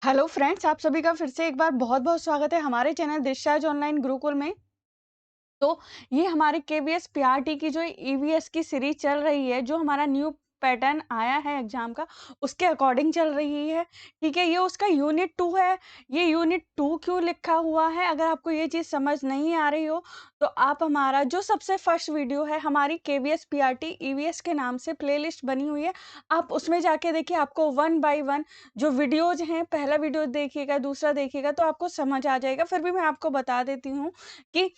Hello friends, आप सभी का फिर से एक बार बहुत-बहुत स्वागत है हमारे चैनल डिस्चार्ज ऑनलाइन गुरुकुल में। तो ये हमारे केवीएस पीआरटी की जो ईवीएस की सीरीज चल रही है, जो हमारा न्यू पैटर्न आया है एग्जाम का, उसके अकॉर्डिंग चल रही है। ठीक है, ये उसका यूनिट 2 है। ये यूनिट 2 क्यों लिखा हुआ है, अगर आपको ये चीज़ समझ नहीं आ रही हो, तो आप हमारा जो सबसे फर्स्ट वीडियो है, हमारी केवीएस पीआरटी ईवीएस के नाम से प्लेलिस्ट बनी हुई है। आप उसमें जाके देखिए, आपको वन बाय वन जो वीडियोज़ हैं, पहला वीडियो देखिएगा, दूसरा देखिएगा, तो आपको समझ आ जाएगा। फिर भी मैं आपको बता देती हूँ कि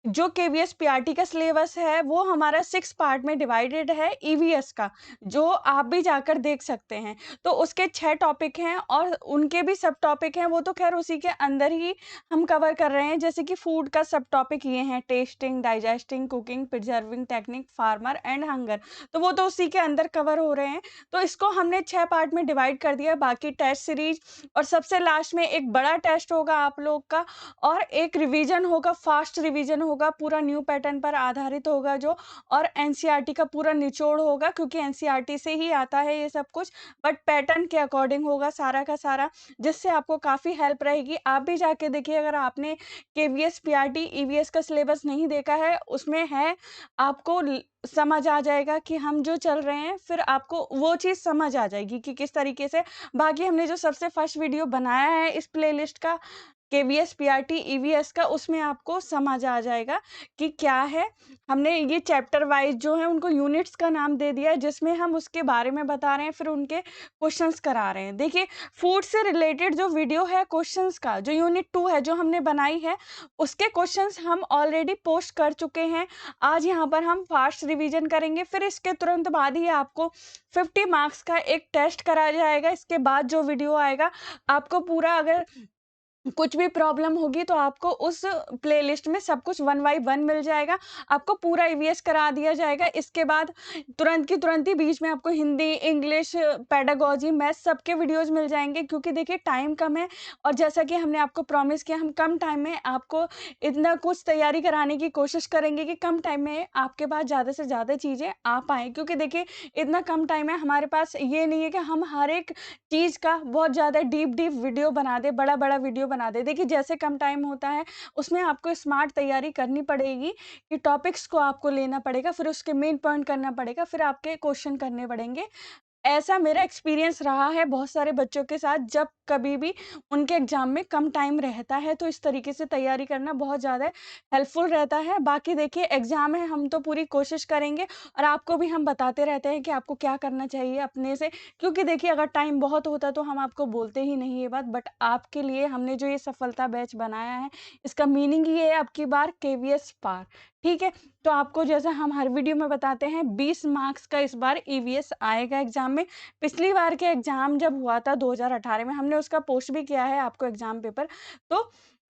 जो केवीएस पीआरटी का सिलेबस है, वो हमारा 6 पार्ट में डिवाइडेड है ईवीएस का, जो आप भी जाकर देख सकते हैं। तो उसके 6 टॉपिक हैं और उनके भी सब टॉपिक हैं, वो तो ख़ैर उसी के अंदर ही हम कवर कर रहे हैं। जैसे कि फूड का सब टॉपिक ये हैं, testing, digesting, cooking, preserving technique, farmer and hunger. तो वो तो उसी के अंदर कवर हो रहे हैं। तो इसको हमने 6 पार्ट में डिवाइड कर दिया। बाकी टेस्ट सीरीज़ और सबसे लास्ट में एक बड़ा टेस्ट होगा आप लोग का, और एक रिवीजन होगा, फास्ट रिवीजन होगा, पूरा न्यू पैटर्न पर आधारित होगा जो, और एनसीईआरटी का पूरा निचोड़ होगा, क्योंकि एनसीईआरटी से ही आता है ये सब कुछ, बट पैटर्न के अकॉर्डिंग होगा सारा का सारा, जिससे आपको काफ़ी हेल्प रहेगी। आप भी जाके देखिए, अगर आपने केवीएस, पीआरटी, ईवीएस का सिलेबस नहीं देखा है, उसमें है, आपको समझ आ जाएगा कि हम जो चल रहे हैं, फिर आपको वो चीज़ समझ आ जाएगी कि किस तरीके से। बाकी हमने जो सबसे फर्स्ट वीडियो बनाया है इस प्लेलिस्ट का, केवीएस, पीआरटी, ईवीएस का, उसमें आपको समझ आ जाएगा कि क्या है। हमने ये चैप्टर वाइज़ जो है उनको यूनिट्स का नाम दे दिया है, जिसमें हम उसके बारे में बता रहे हैं, फिर उनके क्वेश्चंस करा रहे हैं। देखिए, फूड से रिलेटेड जो वीडियो है क्वेश्चंस का, जो यूनिट 2 है जो हमने बनाई है, उसके क्वेश्चंस हम ऑलरेडी पोस्ट कर चुके हैं। आज यहाँ पर हम फास्ट रिवीजन करेंगे, फिर इसके तुरंत बाद ही आपको 50 मार्क्स का एक टेस्ट कराया जाएगा। इसके बाद जो वीडियो आएगा, आपको पूरा, अगर कुछ भी प्रॉब्लम होगी तो आपको उस प्लेलिस्ट में सब कुछ वन बाय वन मिल जाएगा। आपको पूरा ईवीएस करा दिया जाएगा। इसके बाद तुरंत की तुरंत ही बीच में आपको हिंदी, इंग्लिश, पेडागॉजी, मैथ्स सबके वीडियोज़ मिल जाएँगे, क्योंकि देखिए टाइम कम है, और जैसा कि हमने आपको प्रॉमिस किया, हम कम टाइम में आपको इतना कुछ तैयारी कराने की कोशिश करेंगे कि कम टाइम में आपके पास ज़्यादा से ज़्यादा चीज़ें आ पाएँ। क्योंकि देखिए, इतना कम टाइम है हमारे पास, ये नहीं है कि हम हर एक चीज़ का बहुत ज़्यादा डीप वीडियो बना दें, बड़ा-बड़ा वीडियो बना दें। देखिए, जैसे कम टाइम होता है, उसमें आपको स्मार्ट तैयारी करनी पड़ेगी कि टॉपिक्स को आपको लेना पड़ेगा, फिर उसके मेन पॉइंट करना पड़ेगा, फिर आपके क्वेश्चन करने पड़ेंगे। ऐसा मेरा एक्सपीरियंस रहा है बहुत सारे बच्चों के साथ, जब कभी भी उनके एग्ज़ाम में कम टाइम रहता है, तो इस तरीके से तैयारी करना बहुत ज़्यादा हेल्पफुल रहता है। बाकी देखिए, एग्ज़ाम है, हम तो पूरी कोशिश करेंगे, और आपको भी हम बताते रहते हैं कि आपको क्या करना चाहिए अपने से। क्योंकि देखिए, अगर टाइम बहुत होता तो हम आपको बोलते ही नहीं ये बात, बट आपके लिए हमने जो ये सफलता बैच बनाया है, इसका मीनिंग ये है, अब की बार केवीएस पार, ठीक है? तो आपको, जैसा हम हर वीडियो में बताते हैं, 20 मार्क्स का इस बार ईवीएस आएगा एग्ज़ाम में। पिछली बार के एग्ज़ाम जब हुआ था 2018 में, हमने उसका पोस्ट भी किया है आपको एग्ज़ाम पेपर। तो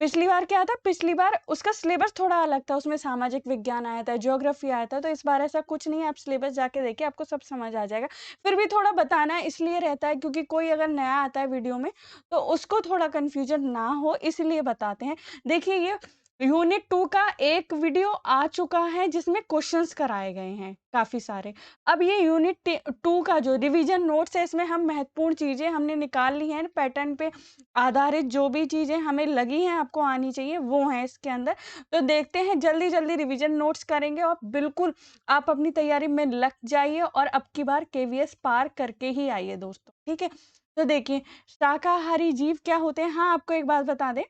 पिछली बार क्या था, पिछली बार उसका सिलेबस थोड़ा अलग था, उसमें सामाजिक विज्ञान आया था, ज्योग्राफी आया था, तो इस बार ऐसा कुछ नहीं है, आप सिलेबस जाके देखिए, आपको सब समझ आ जाएगा। फिर भी थोड़ा बताना इसलिए रहता है, क्योंकि कोई अगर नया आता है वीडियो में, तो उसको थोड़ा कन्फ्यूज़न ना हो, इसलिए बताते हैं। देखिए, ये यूनिट 2 का एक वीडियो आ चुका है, जिसमें क्वेश्चंस कराए गए हैं काफ़ी सारे। अब ये यूनिट 2 का जो रिवीजन नोट्स है, इसमें हम महत्वपूर्ण चीज़ें हमने निकाल ली हैं, पैटर्न पे आधारित जो भी चीज़ें हमें लगी हैं आपको आनी चाहिए, वो हैं इसके अंदर। तो देखते हैं, जल्दी-जल्दी रिवीजन नोट्स करेंगे, और बिल्कुल आप अपनी तैयारी में लग जाइए, और अब की बार केवीएस पार करके ही आइए दोस्तों, ठीक है? तो देखिए, शाकाहारी जीव क्या होते हैं? हाँ, आपको एक बात बता दें,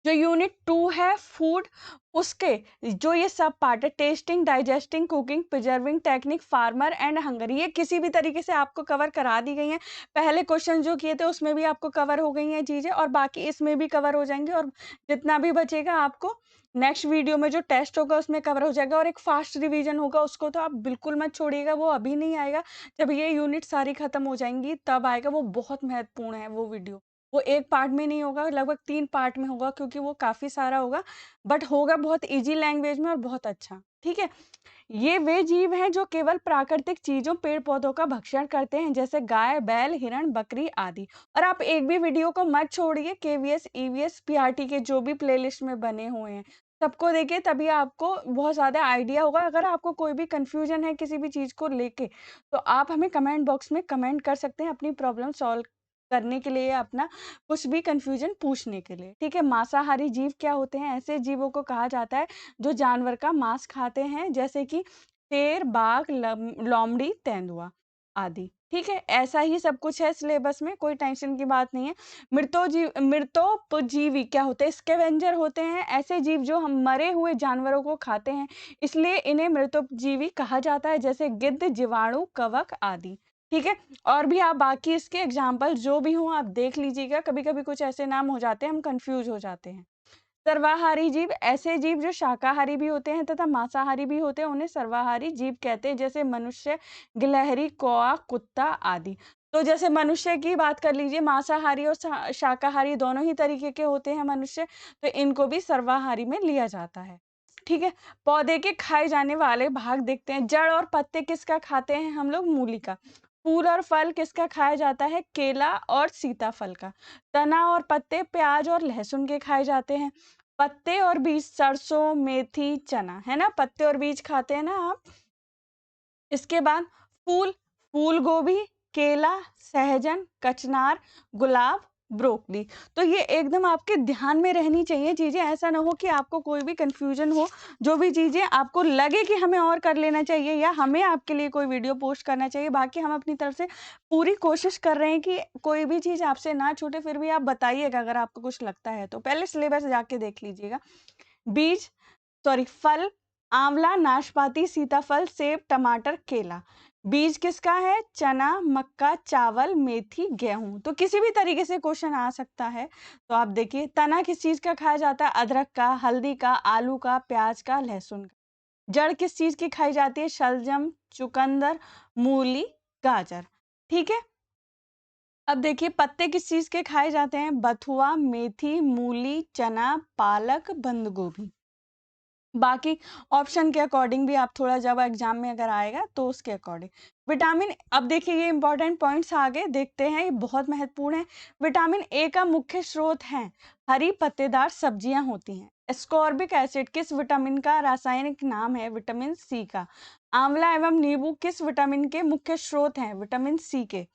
जो यूनिट 2 है फूड, उसके जो ये सब पार्ट है, testing, digesting, cooking, preserving technique, farmer and hunger, ये किसी भी तरीके से आपको कवर करा दी गई हैं। पहले क्वेश्चन जो किए थे उसमें भी आपको कवर हो गई हैं चीज़ें, और बाकी इसमें भी कवर हो जाएँगी, और जितना भी बचेगा आपको नेक्स्ट वीडियो में जो टेस्ट होगा उसमें कवर हो जाएगा, और एक फास्ट रिवीजन होगा, उसको तो आप बिल्कुल मत छोड़िएगा, वो अभी नहीं आएगा, जब ये यूनिट सारी खत्म हो जाएँगी तब आएगा, वो बहुत महत्वपूर्ण है वो वीडियो। वो एक पार्ट में नहीं होगा, लगभग 3 पार्ट में होगा, क्योंकि वो काफ़ी सारा होगा, बट होगा बहुत ईज़ी लैंग्वेज में और बहुत अच्छा, ठीक है? ये वे जीव हैं जो केवल प्राकृतिक चीज़ों, पेड़-पौधों का भक्षण करते हैं, जैसे गाय, बैल, हिरण, बकरी आदि। और आप एक भी वीडियो को मत छोड़िए, केवीएस, ईवीएस, पीआरटी के जो भी प्लेलिस्ट में बने हुए हैं, सबको देखिए, तभी आपको बहुत ज़्यादा आइडिया होगा। अगर आपको कोई भी कन्फ्यूज़न है किसी भी चीज़ को लेके, तो आप हमें कमेंट बॉक्स में कमेंट कर सकते हैं, अपनी प्रॉब्लम सॉल्व करने के लिए, अपना कुछ भी कन्फ्यूजन पूछने के लिए, ठीक है। मांसाहारी जीव क्या होते हैं? ऐसे जीवों को कहा जाता है जो जानवर का मांस खाते हैं, जैसे कि शेर, बाघ, लोमड़ी, तेंदुआ आदि, ठीक है। ऐसा ही सब कुछ है सिलेबस में, कोई टेंशन की बात नहीं है। मृतोपजीवी क्या होते हैं? स्कैवेंजर होते हैं ऐसे जीव जो हम मरे हुए जानवरों को खाते हैं, इसलिए इन्हें मृतोपजीवी कहा जाता है, जैसे गिद्ध, जीवाणु, कवक आदि, ठीक है। और भी आप बाकी इसके एग्जाम्पल जो भी हों आप देख लीजिएगा, कभी-कभी कुछ ऐसे नाम हो जाते हैं हम कंफ्यूज हो जाते हैं। सर्वाहारी जीव ऐसे जीव जो शाकाहारी भी होते हैं तथा मांसाहारी भी होते हैं, उन्हें सर्वाहारी जीव कहते हैं, जैसे मनुष्य, गिलहरी, कौआ, कुत्ता आदि। तो जैसे मनुष्य की बात कर लीजिए, मांसाहारी और शाकाहारी दोनों ही तरीके के होते हैं मनुष्य, तो इनको भी सर्वाहारी में लिया जाता है, ठीक है। पौधे के खाए जाने वाले भाग देखते हैं। जड़ और पत्ते किसका खाते हैं हम लोग? मूली का। फूल और फल किसका खाया जाता है? केला और सीताफल का। तना और पत्ते प्याज और लहसुन के खाए जाते हैं। पत्ते और बीज सरसों, मेथी, चना, है ना? पत्ते और बीज खाते हैं ना आप? इसके बाद फूल, फूल गोभी, केला, सहजन, कचनार, गुलाब, ब्रोकली। तो ये एकदम आपके ध्यान में रहनी चाहिए चीज़ें, ऐसा ना हो कि आपको कोई भी कन्फ्यूजन हो। जो भी चीज़ें आपको लगे कि हमें और कर लेना चाहिए या हमें आपके लिए कोई वीडियो पोस्ट करना चाहिए, बाकी हम अपनी तरफ से पूरी कोशिश कर रहे हैं कि कोई भी चीज़ आपसे ना छूटे, फिर भी आप बताइएगा अगर आपको कुछ लगता है तो। पहले सिलेबस जाके देख लीजिएगा। बीज फल, आंवला, नाशपाती, सीताफल, सेब, टमाटर, केला। बीज किसका है? चना, मक्का, चावल, मेथी, गेहूं। तो किसी भी तरीके से क्वेश्चन आ सकता है। तो आप देखिए, तना किस चीज का खाया जाता है? अदरक का, हल्दी का, आलू का, प्याज का, लहसुन का। जड़ किस चीज की खाई जाती है? शलजम, चुकंदर, मूली, गाजर, ठीक है। अब देखिए, पत्ते किस चीज के खाए जाते हैं? बथुआ, मेथी, मूली, चना, पालक, बंद गोभी। बाकी ऑप्शन के अकॉर्डिंग भी आप थोड़ा, जब एग्जाम में अगर आएगा तो उसके अकॉर्डिंग। विटामिन, अब देखिए ये इंपॉर्टेंट पॉइंट्स आगे देखते हैं, ये बहुत महत्वपूर्ण है। विटामिन ए का मुख्य स्रोत है हरी पत्तेदार सब्जियां होती हैं। एस्कॉर्बिक एसिड किस विटामिन का रासायनिक नाम है? विटामिन सी का। आंवला एवं नींबू किस विटामिन के मुख्य स्रोत हैं? विटामिन सी के।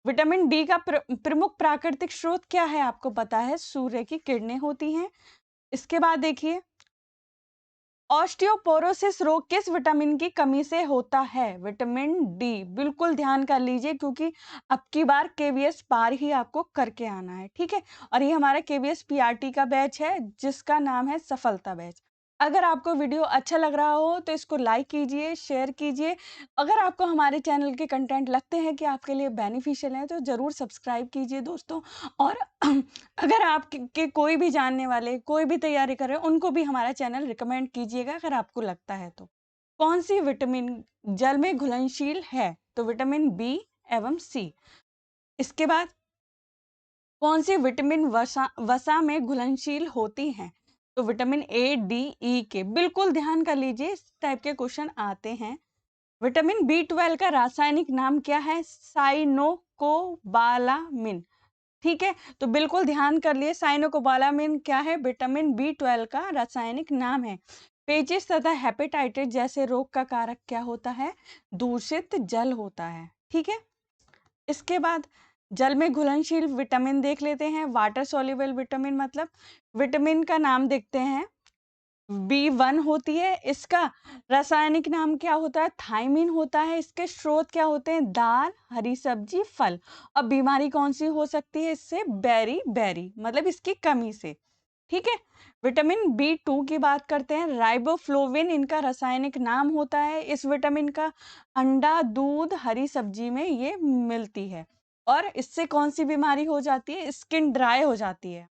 विटामिन डी का प्रमुख प्राकृतिक स्रोत क्या है? आपको पता है, सूर्य की किरणें होती हैं। इसके बाद देखिए, ऑस्टियोपोरोसिस रोग किस विटामिन की कमी से होता है? Vitamin D. बिल्कुल ध्यान कर लीजिए, क्योंकि अब की बार केवीएस पार ही आपको करके आना है, ठीक है। और ये हमारा केवीएस पीआरटी का बैच है, जिसका नाम है सफलता बैच। अगर आपको वीडियो अच्छा लग रहा हो तो इसको लाइक कीजिए, शेयर कीजिए। अगर आपको हमारे चैनल के कंटेंट लगते हैं कि आपके लिए बेनिफिशियल है, तो जरूर सब्सक्राइब कीजिए दोस्तों। और अगर आपके कोई भी जानने वाले कोई भी तैयारी कर रहे हैं, उनको भी हमारा चैनल रिकमेंड कीजिएगा अगर आपको लगता है तो। कौन सी विटामिन जल में घुलनशील है? तो विटामिन बी एवं सी। इसके बाद कौन सी विटामिन वसा में घुलनशील होती हैं? तो विटामिन ए, डी, ई के। बिल्कुल ध्यान कर लीजिए, इस टाइप के क्वेश्चन आते हैं। विटामिन बी 12 का रासायनिक नाम क्या है? साइनोकोबालामिन, ठीक है। तो बिल्कुल ध्यान कर लिए, साइनोकोबालामिन क्या है? विटामिन बी 12 का रासायनिक नाम है। पेचिस तथा हेपेटाइटिस जैसे रोग का कारक क्या होता है? दूषित जल होता है, ठीक है। इसके बाद जल में घुलनशील विटामिन देख लेते हैं। वाटर सॉल्युबल विटामिन, मतलब विटामिन का नाम देखते हैं। B1 होती है, इसका रासायनिक नाम क्या होता है? थायमिन होता है। इसके स्रोत क्या होते हैं? दाल, हरी सब्जी, फल। अब बीमारी कौन सी हो सकती है इससे? बेरी बेरी, मतलब इसकी कमी से, ठीक है। विटामिन B2 की बात करते हैं। राइबोफ्लोविन इनका रासायनिक नाम होता है। इस विटामिन का अंडा, दूध, हरी सब्जी में ये मिलती है, और इससे कौन सी बीमारी हो जाती है? स्किन ड्राई हो जाती है।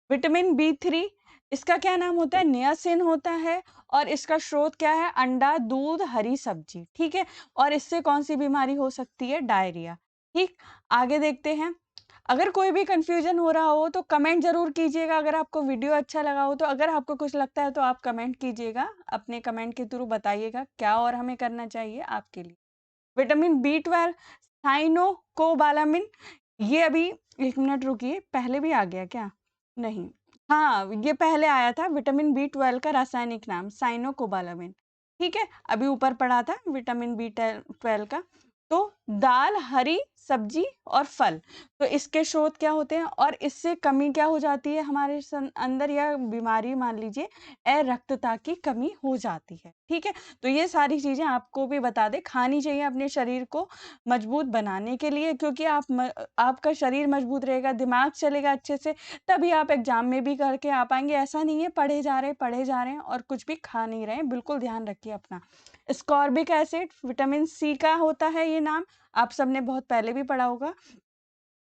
विटामिन B3, इसका क्या नाम होता है? नियासिन होता है, और इसका स्रोत क्या है? अंडा, दूध, हरी सब्जी, ठीक है। और इससे कौन सी बीमारी हो सकती है? डायरिया, ठीक। आगे देखते हैं। अगर कोई भी कंफ्यूजन हो रहा हो तो कमेंट जरूर कीजिएगा। अगर आपको वीडियो अच्छा लगा हो तो, अगर आपको कुछ लगता है तो आप कमेंट कीजिएगा, अपने कमेंट के थ्रू बताइएगा क्या और हमें करना चाहिए आपके लिए। विटामिन B12 साइनोकोबालामिन, ये अभी 1 मिनट रुकिए, पहले भी आ गया क्या? नहीं, हाँ ये पहले आया था। विटामिन B12 का रासायनिक नाम साइनोकोबालामिन, ठीक है। अभी ऊपर पढ़ा था विटामिन B12 का। तो दाल, हरी सब्जी और फल, तो इसके स्रोत क्या होते हैं और इससे कमी क्या हो जाती है हमारे अंदर, या बीमारी मान लीजिए रक्तता की कमी हो जाती है। ठीक है, तो ये सारी चीजें आपको भी बता दें, खानी चाहिए अपने शरीर को मजबूत बनाने के लिए, क्योंकि आपका शरीर मजबूत रहेगा, दिमाग चलेगा अच्छे से, तभी आप एग्जाम में भी करके आ पाएंगे। ऐसा नहीं है पढ़े जा रहे हैं और कुछ भी खा नहीं रहे हैं। बिल्कुल ध्यान रखिए अपना। स्कॉर्बिक एसिड विटामिन सी का होता है ये नाम, आप सबने बहुत पहले भी पढ़ा होगा।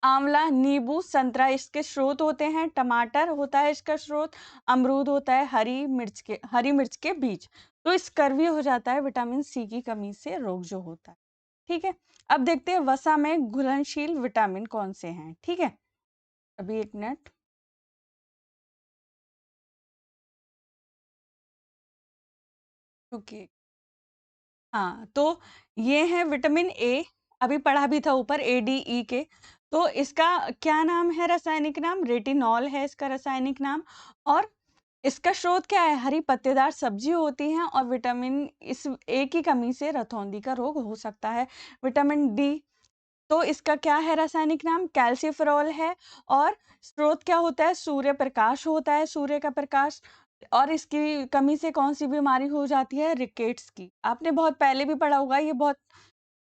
आंवला, नींबू, संतरा इसके स्रोत होते हैं। टमाटर होता है इसका स्रोत। अमरूद होता है हरी मिर्च के बीज। तो स्कर्वी हो जाता है विटामिन सी की कमी से रोग जो होता है। ठीक है, अब देखते हैं वसा में घुलनशील विटामिन कौन से हैं। ठीक है, अभी एक मिनट। ओके, हाँ, तो ये है विटामिन ए, अभी पढ़ा भी था ऊपर एडीई के। तो इसका क्या नाम है, रासायनिक नाम रेटिनॉल है इसका रासायनिक नाम। और इसका स्रोत क्या है, हरी पत्तेदार सब्जी होती हैं। और विटामिन इस ए की कमी से रतौंधी का रोग हो सकता है। विटामिन डी, तो इसका क्या है रासायनिक नाम, कैल्सिफेरॉल है। और स्रोत क्या होता है, सूर्य प्रकाश होता है, सूर्य का प्रकाश। और इसकी कमी से कौन सी बीमारी हो जाती है, रिकेट्स की। आपने बहुत पहले भी पढ़ा होगा, ये बहुत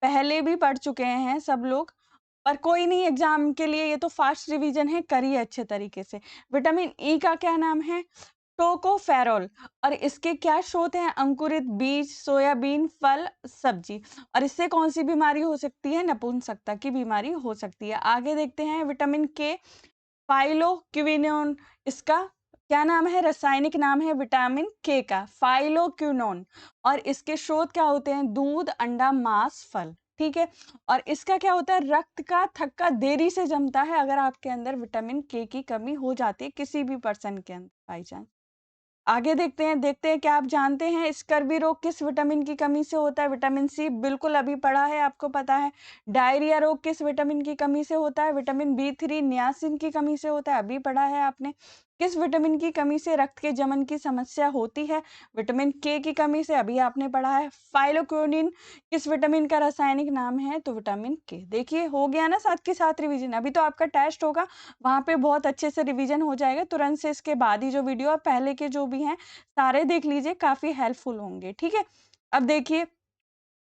पहले भी पढ़ चुके हैं सब लोग। पर कोई नहीं, एग्जाम के लिए ये तो फास्ट रिवीजन है, करिए अच्छे तरीके से। विटामिन ई का क्या नाम है, टोकोफेरॉल। और इसके क्या स्रोत हैं, अंकुरित बीज, सोयाबीन, फल, सब्जी। और इससे कौन सी बीमारी हो सकती है, नपुंसकता की बीमारी हो सकती है। आगे देखते हैं विटामिन के, फाइलोक्विनोन, इसका क्या नाम है, रासायनिक नाम है विटामिन के का फाइलोक्विनोन। और इसके स्रोत क्या होते हैं, दूध, अंडा, मांस, फल। ठीक है, और इसका क्या होता है, रक्त का थक्का देरी से जमता है अगर आपके अंदर विटामिन के की कमी हो जाती है, किसी भी पर्सन के अंदर बाई चांस। आगे देखते हैं क्या आप जानते हैं स्कर्वी रोग किस विटामिन की कमी से होता है, विटामिन सी, बिल्कुल अभी पढ़ा है, आपको पता है। डायरिया रोग किस विटामिन की कमी से होता है, विटामिन बी3 नियासिन की कमी से होता है, अभी पढ़ा है आपने। किस विटामिन की कमी से रक्त के जमन की समस्या होती है, विटामिन के की कमी से, अभी आपने पढ़ा है। फाइलोक्विनिन किस विटामिन का रासायनिक नाम है, तो विटामिन के। देखिए हो गया ना साथ के साथ रिवीजन, अभी तो आपका टेस्ट होगा, वहाँ पे बहुत अच्छे से रिवीजन हो जाएगा तुरंत से। इसके बाद ही जो वीडियो और पहले के जो भी हैं सारे देख लीजिए, काफ़ी हेल्पफुल होंगे। ठीक है, अब देखिए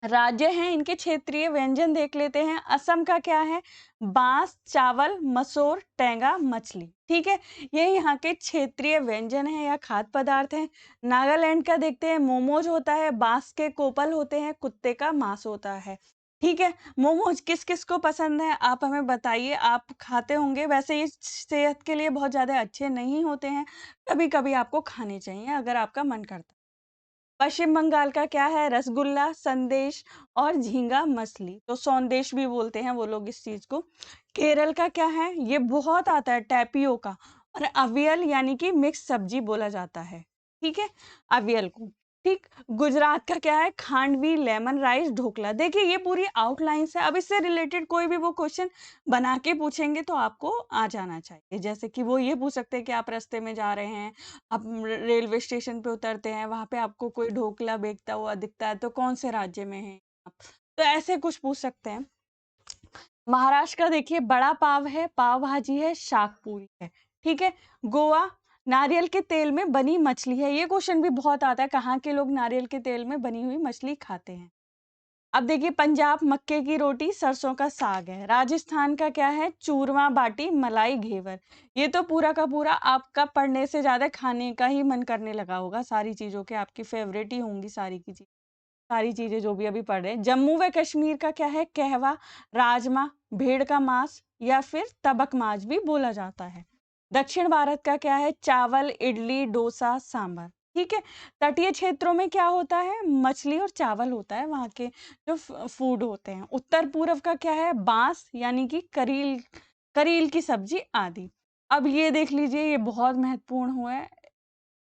राज्य हैं, इनके क्षेत्रीय व्यंजन देख लेते हैं। असम का क्या है, बांस, चावल, मसूर, टेंगा, मछली। ठीक है, ये यहाँ के क्षेत्रीय व्यंजन है या खाद्य पदार्थ हैं। नागालैंड का देखते हैं, मोमोज होता है, बांस के कोपल होते हैं, कुत्ते का मांस होता है। ठीक है, मोमोज किस किस को पसंद है, आप हमें बताइए, आप खाते होंगे। वैसे ये सेहत के लिए बहुत ज़्यादा अच्छे नहीं होते हैं, कभी कभी आपको खाने चाहिए अगर आपका मन करता है। पश्चिम बंगाल का क्या है, रसगुल्ला, संदेश और झींगा मछली, तो सौंदेश भी बोलते हैं वो लोग इस चीज को। केरल का क्या है, ये बहुत आता है, टैपियोका। और अवियल यानी कि मिक्स सब्जी बोला जाता है। ठीक है, अवियल को। ठीक, गुजरात का क्या है, खांडवी, लेमन राइस, ढोकला। देखिए ये पूरी आउटलाइंस है, अब इससे रिलेटेड कोई भी वो क्वेश्चन बना के पूछेंगे तो आपको आ जाना चाहिए। जैसे कि वो ये पूछ सकते हैं कि आप रास्ते में जा रहे हैं, आप रेलवे स्टेशन पे उतरते हैं, वहाँ पे आपको कोई ढोकला बेचता हुआ दिखता है, तो कौन से राज्य में हैं आप? तो ऐसे कुछ पूछ सकते हैं। महाराष्ट्र का देखिए बड़ा पाव है, पाव भाजी है, शाक पूरी है। ठीक है, गोवा, नारियल के तेल में बनी मछली है। ये क्वेश्चन भी बहुत आता है, कहाँ के लोग नारियल के तेल में बनी हुई मछली खाते हैं। अब देखिए पंजाब, मक्के की रोटी, सरसों का साग है। राजस्थान का क्या है, चूरमा बाटी, मलाई घेवर। ये तो पूरा का पूरा आपका पढ़ने से ज्यादा खाने का ही मन करने लगा होगा, सारी चीजों के आपकी फेवरेट ही होंगी सारी की चीज, सारी चीजें जो भी अभी पढ़ रहे हैं। जम्मू व कश्मीर का क्या है, कहवा, राजमा, भेड़ का मांस या फिर तबक मांस भी बोला जाता है। दक्षिण भारत का क्या है, चावल, इडली, डोसा, सांभर। ठीक है, तटीय क्षेत्रों में क्या होता है, मछली और चावल होता है वहाँ के जो फूड होते हैं। उत्तर पूर्व का क्या है, बांस यानी कि करील, करील की सब्जी आदि। अब ये देख लीजिए, ये बहुत महत्वपूर्ण हुआ है।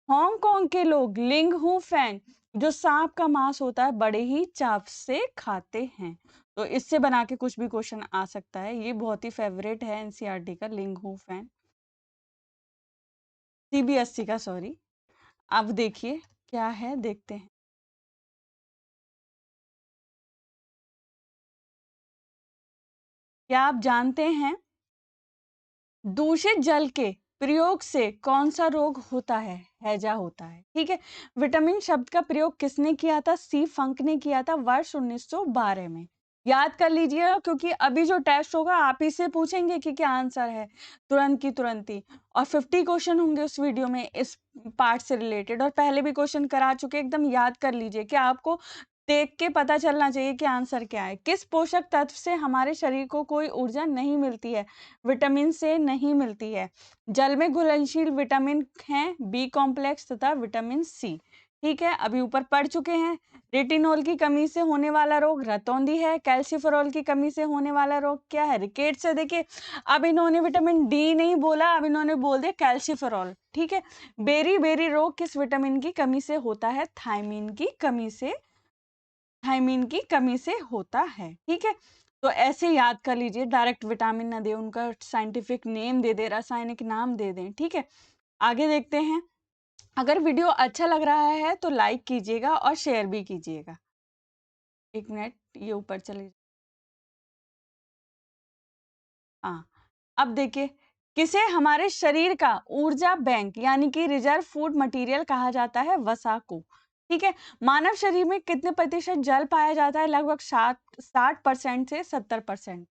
हांगकांग के लोग लिंग हु फैंग, जो सांप का मांस होता है, बड़े ही चाव से खाते हैं। तो इससे बना के कुछ भी क्वेश्चन आ सकता है, ये बहुत ही फेवरेट है एनसीईआरटी का, लिंग हु फैंग, सीबीएसई का, सॉरी। अब देखिए क्या है, देखते हैं। क्या आप जानते हैं दूषित जल के प्रयोग से कौन सा रोग होता है? हैजा होता है। ठीक है। विटामिन शब्द का प्रयोग किसने किया था? सी फंक ने किया था वर्ष 1912 में। याद कर लीजिएगा, क्योंकि अभी जो टेस्ट होगा आप ही से पूछेंगे कि क्या आंसर है, तुरंत की तुरंत ही। और 50 क्वेश्चन होंगे उस वीडियो में इस पार्ट से रिलेटेड, और पहले भी क्वेश्चन करा चुके, एकदम याद कर लीजिए कि आपको देख के पता चलना चाहिए कि आंसर क्या है। किस पोषक तत्व से हमारे शरीर को कोई ऊर्जा नहीं मिलती है? विटामिन से नहीं मिलती है। जल में घुलनशील विटामिन हैं बी कॉम्प्लेक्स तथा विटामिन सी। ठीक है, अभी ऊपर पढ़ चुके हैं। रेटिनॉल की कमी से होने वाला रोग रतौंधी है। कैल्शिफेरॉल की कमी से होने वाला रोग क्या है? रिकेट्स है। देखिए, अब इन्होंने विटामिन डी नहीं बोला, अब इन्होंने बोल दिया कैल्शिफेरॉल। ठीक है। बेरी बेरी रोग किस विटामिन की कमी से होता है? थायमीन की कमी से होता है। ठीक है। तो ऐसे याद कर लीजिए, डायरेक्ट विटामिन ना दे, उनका साइंटिफिक नेम दे दे, रासायनिक नाम दे दें। ठीक है। आगे देखते हैं। अगर वीडियो अच्छा लग रहा है तो लाइक कीजिएगा और शेयर भी कीजिएगा। एक मिनट, ये ऊपर चले। हाँ, अब देखिए, किसे हमारे शरीर का ऊर्जा बैंक यानी कि रिजर्व फूड मटेरियल कहा जाता है? वसा को। ठीक है। मानव शरीर में कितने प्रतिशत जल पाया जाता है? लगभग 60% से 70%।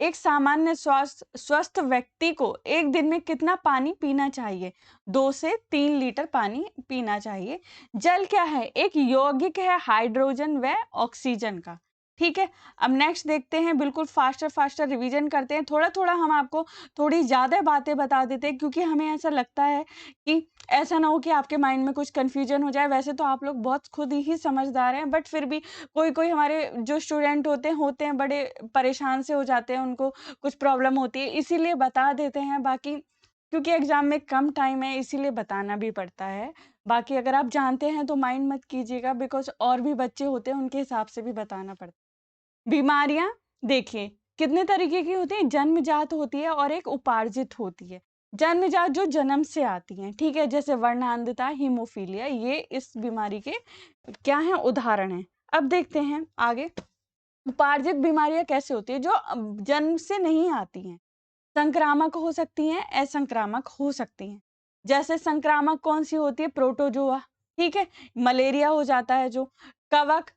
एक सामान्य स्वस्थ व्यक्ति को एक दिन में कितना पानी पीना चाहिए? 2 से 3 लीटर पानी पीना चाहिए। जल क्या है? एक यौगिक है हाइड्रोजन व ऑक्सीजन का। ठीक है। अब नेक्स्ट देखते हैं, बिल्कुल फास्टर रिवीजन करते हैं। थोड़ा-थोड़ा हम आपको थोड़ी ज़्यादा बातें बता देते हैं, क्योंकि हमें ऐसा लगता है कि ऐसा ना हो कि आपके माइंड में कुछ कन्फ्यूजन हो जाए। वैसे तो आप लोग बहुत खुद ही समझदार हैं, बट फिर भी कोई-कोई हमारे जो स्टूडेंट होते हैं बड़े परेशान से हो जाते हैं, उनको कुछ प्रॉब्लम होती है, इसीलिए बता देते हैं। बाकी क्योंकि एग्ज़ाम में कम टाइम है, इसीलिए बताना भी पड़ता है। बाकी अगर आप जानते हैं तो माइंड मत कीजिएगा, बिकॉज़ और भी बच्चे होते हैं, उनके हिसाब से भी बताना पड़ता है। बीमारियाँ देखिए, कितने तरीके की होती हैं? जन्मजात होती है और एक उपार्जित होती है। जन्मजात जो जन्म से आती हैं, ठीक है? जैसे वर्णांधता, हीमोफीलिया, ये इस बीमारी के क्या हैं? उदाहरण हैं। अब देखते हैं आगे। उपार्जित बीमारियाँ कैसे होती है? जो जन्म से नहीं आती हैं। संक्रामक हो सकती हैं, असंक्रामक हो सकती हैं। जैसे संक्रामक कौन-सी होती है? प्रोटोजोआ। ठीक है? मलेरिया हो जाता है जो। कवक,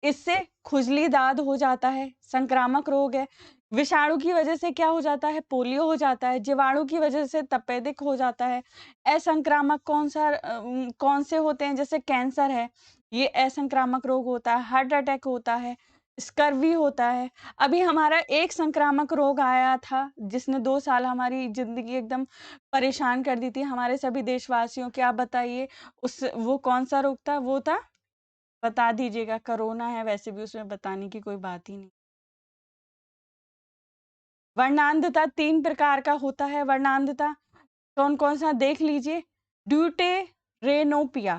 इससे खुजली दाद हो जाता है, संक्रामक रोग है। विषाणु की वजह से क्या हो जाता है? पोलियो हो जाता है। जीवाणु की वजह से तपेदिक हो जाता है। असंक्रामक कौन से होते हैं? जैसे कैंसर है, ये असंक्रामक रोग होता है। हार्ट अटैक होता है, स्कर्वी होता है। अभी हमारा एक संक्रामक रोग आया था, जिसने 2 साल हमारी ज़िंदगी एकदम परेशान कर दी थी, हमारे सभी देशवासियों की। आप बताइए, वो कौन-सा रोग था? वो था, बता दीजिएगा। कोरोना है, वैसे भी उसमें बताने की कोई बात ही नहीं। वर्णांधता 3 प्रकार का होता है। वर्णांधता कौन-कौन सा देख लीजिए। ड्यूटेरेनोपिया,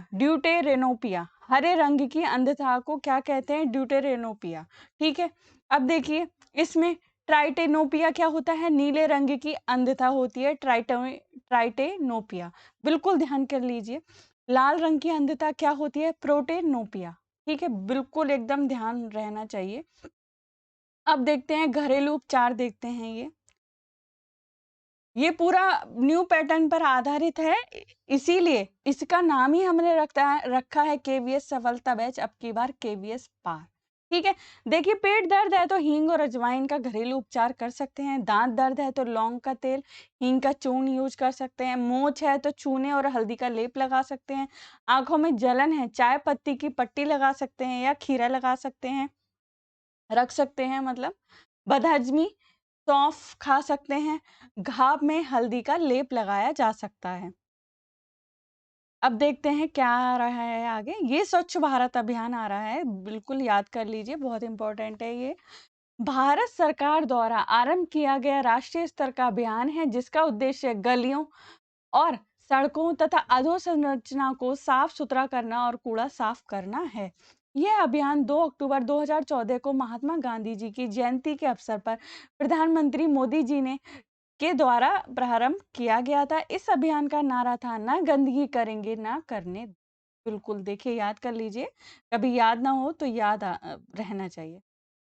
हरे रंग की अंधता को क्या कहते हैं? ड्यूटेरेनोपिया। ठीक है। अब देखिए, इसमें ट्राइटेनोपिया क्या होता है? नीले रंग की अंधता होती है, ट्राइटेनोपिया। बिल्कुल ध्यान कर लीजिए। लाल रंग की अंधता क्या होती है? प्रोटेनोपिया। ठीक है, बिल्कुल एकदम ध्यान रहना चाहिए। अब देखते हैं घरेलू उपचार, देखते हैं ये पूरा न्यू पैटर्न पर आधारित है, इसीलिए इसका नाम ही हमने रखा है केवीएस सफलता बैच, अब की बार केवीएस पार। ठीक है। देखिए, पेट दर्द है तो हींग और अजवाइन का घरेलू उपचार कर सकते हैं। दांत दर्द है तो लौंग का तेल, हींग का चूर्ण यूज कर सकते हैं। मोच है तो चूने और हल्दी का लेप लगा सकते हैं। आंखों में जलन है, चाय पत्ती की पट्टी लगा सकते हैं या खीरा लगा सकते हैं, रख सकते हैं मतलब। बदहजमी, सौंफ खा सकते हैं। घाव में हल्दी का लेप लगाया जा सकता है। अब देखते हैं क्या आ रहा है आगे। ये स्वच्छ भारत अभियान आ रहा है, बिल्कुल याद कर लीजिए, बहुत इंपॉर्टेंट है ये। भारत सरकार द्वारा आरंभ किया गया राष्ट्रीय स्तर का अभियान है, जिसका उद्देश्य गलियों और सड़कों तथा अधोसंरचना को साफ-सुथरा करना और कूड़ा साफ करना है। यह अभियान 2 अक्टूबर 2014 को महात्मा गांधी जी की जयंती के अवसर पर प्रधानमंत्री मोदी जी ने के द्वारा प्रारंभ किया गया था। इस अभियान का नारा था, ना गंदगी करेंगे, ना करने। बिल्कुल देखिए, याद कर लीजिए, कभी याद ना हो तो याद रहना चाहिए।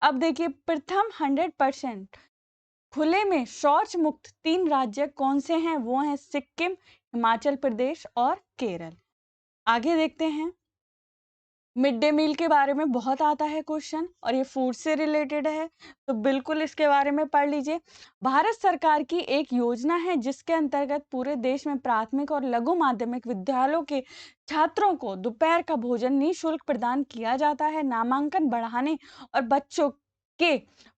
अब देखिए, प्रथम 100% खुले में शौच मुक्त 3 राज्य कौन से हैं? वो हैं सिक्किम, हिमाचल प्रदेश और केरल। आगे देखते हैं। मिड डे मील के बारे में बहुत आता है क्वेश्चन और ये फूड से रिलेटेड है, तो बिल्कुल इसके बारे में पढ़ लीजिए। भारत सरकार की एक योजना है जिसके अंतर्गत पूरे देश में प्राथमिक और लघु माध्यमिक विद्यालयों के छात्रों को दोपहर का भोजन निःशुल्क प्रदान किया जाता है। नामांकन बढ़ाने और बच्चों के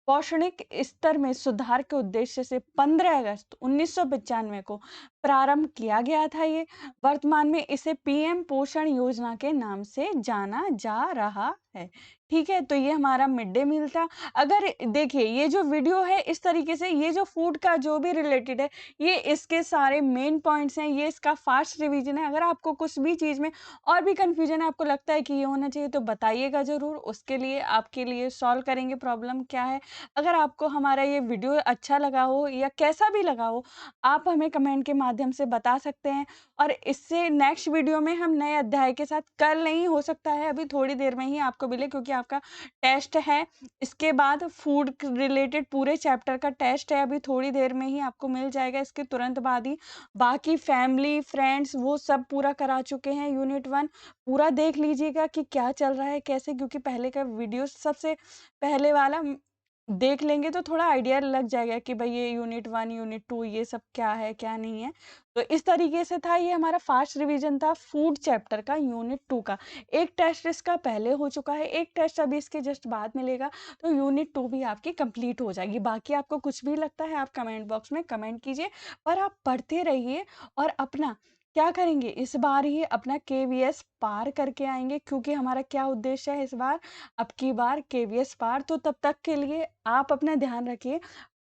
पौषणिक स्तर में सुधार के उद्देश्य से 15 अगस्त 1995 को प्रारंभ किया गया था ये। वर्तमान में इसे पीएम पोषण योजना के नाम से जाना जा रहा है। ठीक है, तो ये हमारा मिड डे मील था। अगर देखिए ये जो वीडियो है इस तरीके से, ये जो फूड का जो भी रिलेटेड है, ये इसके सारे मेन पॉइंट्स हैं, ये इसका फास्ट रिवीजन है। अगर आपको कुछ भी चीज़ में और भी कन्फ्यूजन है, आपको लगता है कि ये होना चाहिए, तो बताइएगा ज़रूर। उसके लिए आपके लिए सॉल्व करेंगे प्रॉब्लम क्या है। अगर आपको हमारा ये वीडियो अच्छा लगा हो या कैसा भी लगा हो, आप हमें कमेंट के माध्यम से बता सकते हैं। और इससे नेक्स्ट वीडियो में हम नए अध्याय के साथ, कल नहीं, हो सकता है अभी थोड़ी देर में ही आपको मिले, क्योंकि आपका टेस्ट है। इसके बाद फूड रिलेटेड पूरे चैप्टर का टेस्ट है, अभी थोड़ी देर में ही आपको मिल जाएगा। इसके तुरंत बाद ही बाकी फैमिली फ्रेंड्स वो सब पूरा करा चुके हैं। यूनिट 1 पूरा देख लीजिएगा कि क्या चल रहा है कैसे, क्योंकि पहले का वीडियो सबसे पहले वाला देख लेंगे तो थोड़ा आइडिया लग जाएगा कि भाई ये यूनिट 1 यूनिट 2 ये सब क्या है क्या नहीं है। तो इस तरीके से था, ये हमारा फास्ट रिवीजन था फूड चैप्टर का यूनिट 2 का। एक टेस्ट इसका पहले हो चुका है, एक टेस्ट अभी इसके जस्ट बाद मिलेगा, तो यूनिट 2 भी आपकी कंप्लीट हो जाएगी। बाकी आपको कुछ भी लगता है आप कमेंट बॉक्स में कमेंट कीजिए, पर आप पढ़ते रहिए और अपना क्या करेंगे, इस बार ही अपना केवीएस पार करके आएंगे, क्योंकि हमारा क्या उद्देश्य है इस बार, अब की बार केवीएस पार। तो तब तक के लिए आप अपना ध्यान रखिए,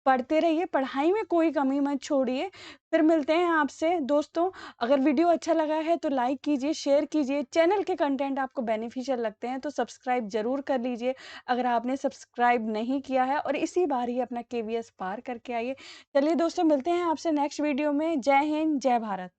पढ़ते रहिए, पढ़ाई में कोई कमी मत छोड़िए। फिर मिलते हैं आपसे दोस्तों। अगर वीडियो अच्छा लगा है तो लाइक कीजिए, शेयर कीजिए। चैनल के कंटेंट आपको बेनिफिशियल लगते हैं तो सब्सक्राइब ज़रूर कर लीजिए, अगर आपने सब्सक्राइब नहीं किया है, और इसी बार ही अपना केवीएस पार करके आइए। चलिए दोस्तों, मिलते हैं आपसे नेक्स्ट वीडियो में। जय हिंद, जय भारत।